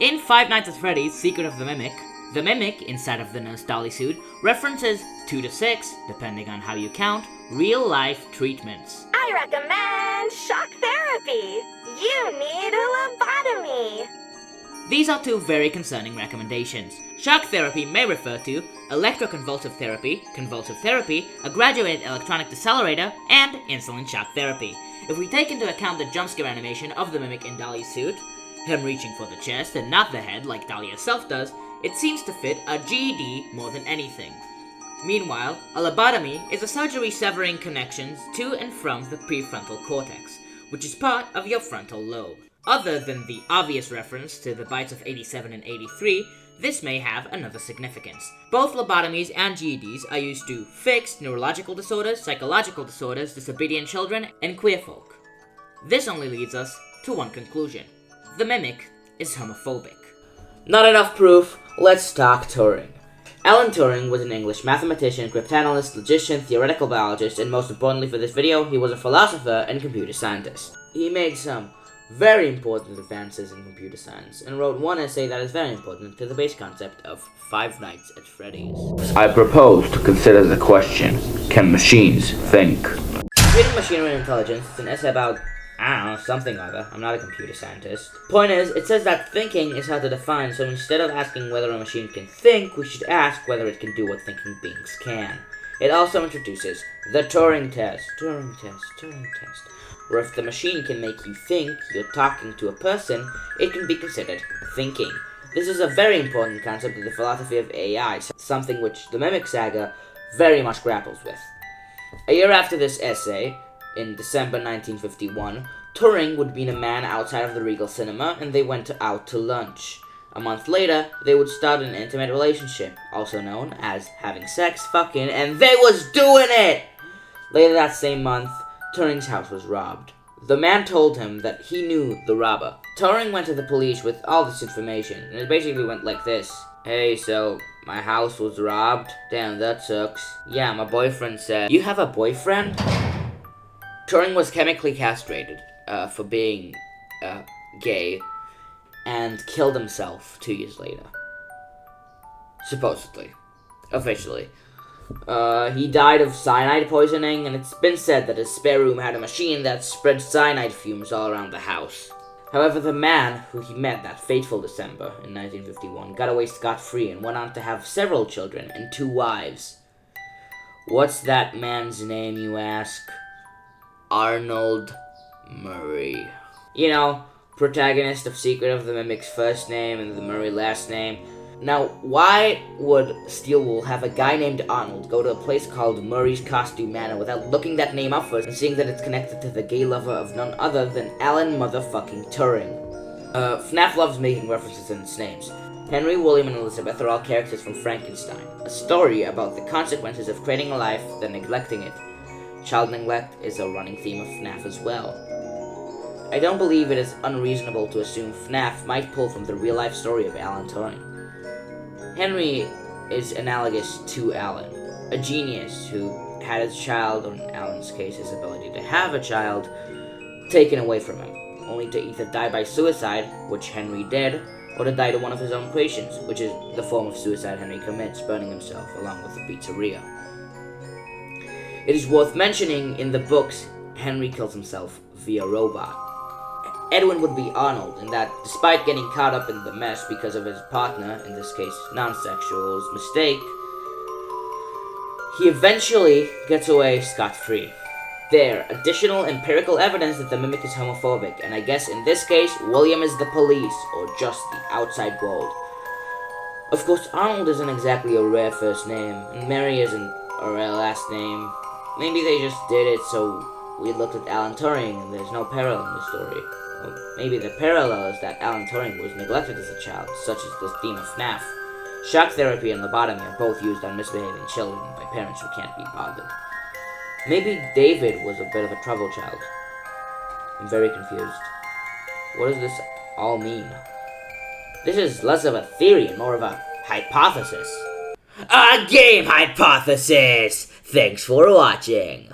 In Five Nights at Freddy's Secret of the Mimic inside of the Nurse Dolly suit references 2 to 6, depending on how you count, real-life treatments. I recommend shock therapy. You need a lobotomy. These are 2 very concerning recommendations. Shock therapy may refer to electroconvulsive therapy, a graduated electronic decelerator, and insulin shock therapy. If we take into account the jump-scare animation of the Mimic in Dolly's suit, him reaching for the chest and not the head like Dolly herself does, it seems to fit a GED more than anything. Meanwhile, a lobotomy is a surgery severing connections to and from the prefrontal cortex, which is part of your frontal lobe. Other than the obvious reference to the bites of 87 and 83, this may have another significance. Both lobotomies and GEDs are used to fix neurological disorders, psychological disorders, disobedient children, and queer folk. This only leads us to one conclusion. The Mimic is homophobic. Not enough proof, let's talk Turing. Alan Turing was an English mathematician, cryptanalyst, logician, theoretical biologist, and most importantly for this video, he was a philosopher and computer scientist. He made some very important advances in computer science, and wrote one essay that is very important to the base concept of Five Nights at Freddy's. I propose to consider the question, can machines think? Reading Machinery and Intelligence, it's an essay about, I don't know, something or other. I'm not a computer scientist. Point is, it says that thinking is hard to define, so instead of asking whether a machine can think, we should ask whether it can do what thinking beings can. It also introduces the Turing test, where if the machine can make you think you're talking to a person, it can be considered thinking. This is a very important concept in the philosophy of AI, something which the Mimic saga very much grapples with. A year after this essay, in December 1951, Turing would meet a man outside of the Regal Cinema, and they went out to lunch. A month later, they would start an intimate relationship, also known as having sex, fucking, and they was doing it! Later that same month, Turing's house was robbed. The man told him that he knew the robber. Turing went to the police with all this information, and it basically went like this. Hey, so, my house was robbed? Damn, that sucks. Yeah, my boyfriend said, you have a boyfriend? Turing was chemically castrated for being gay and killed himself 2 years later. Supposedly. Officially. He died of cyanide poisoning, and it's been said that his spare room had a machine that spread cyanide fumes all around the house. However, the man who he met that fateful December in 1951 got away scot-free and went on to have several children and 2 wives. What's that man's name, you ask? Arnold Murray. You know, protagonist of Secret of the Mimic's first name and the Murray last name. Now, why would Steelwool have a guy named Arnold go to a place called Murray's Costume Manor without looking that name up first and seeing that it's connected to the gay lover of none other than Alan motherfucking Turing? FNAF loves making references in its names. Henry, William, and Elizabeth are all characters from Frankenstein, a story about the consequences of creating a life, then neglecting it. Child neglect is a running theme of FNAF as well. I don't believe it is unreasonable to assume FNAF might pull from the real-life story of Alan Turing. Henry is analogous to Alan, a genius who had his child, or in Alan's case his ability to have a child, taken away from him, only to either die by suicide, which Henry did, or to die to one of his own creations, which is the form of suicide Henry commits, burning himself along with the pizzeria. It is worth mentioning in the books, Henry kills himself via robot. Edwin would be Arnold, in that despite getting caught up in the mess because of his partner, in this case non-sexual's, mistake, he eventually gets away scot-free. There, additional empirical evidence that the Mimic is homophobic, and I guess in this case, William is the police, or just the outside world. Of course, Arnold isn't exactly a rare first name, and Mary isn't a rare last name. Maybe they just did it so we looked at Alan Turing and there's no parallel in the story. Or maybe the parallel is that Alan Turing was neglected as a child, such as the theme of FNAF. Shock therapy and lobotomy are both used on misbehaving children by parents who can't be bothered. Maybe David was a bit of a trouble child. I'm very confused. What does this all mean? This is less of a theory and more of a hypothesis. A game hypothesis! Thanks for watching.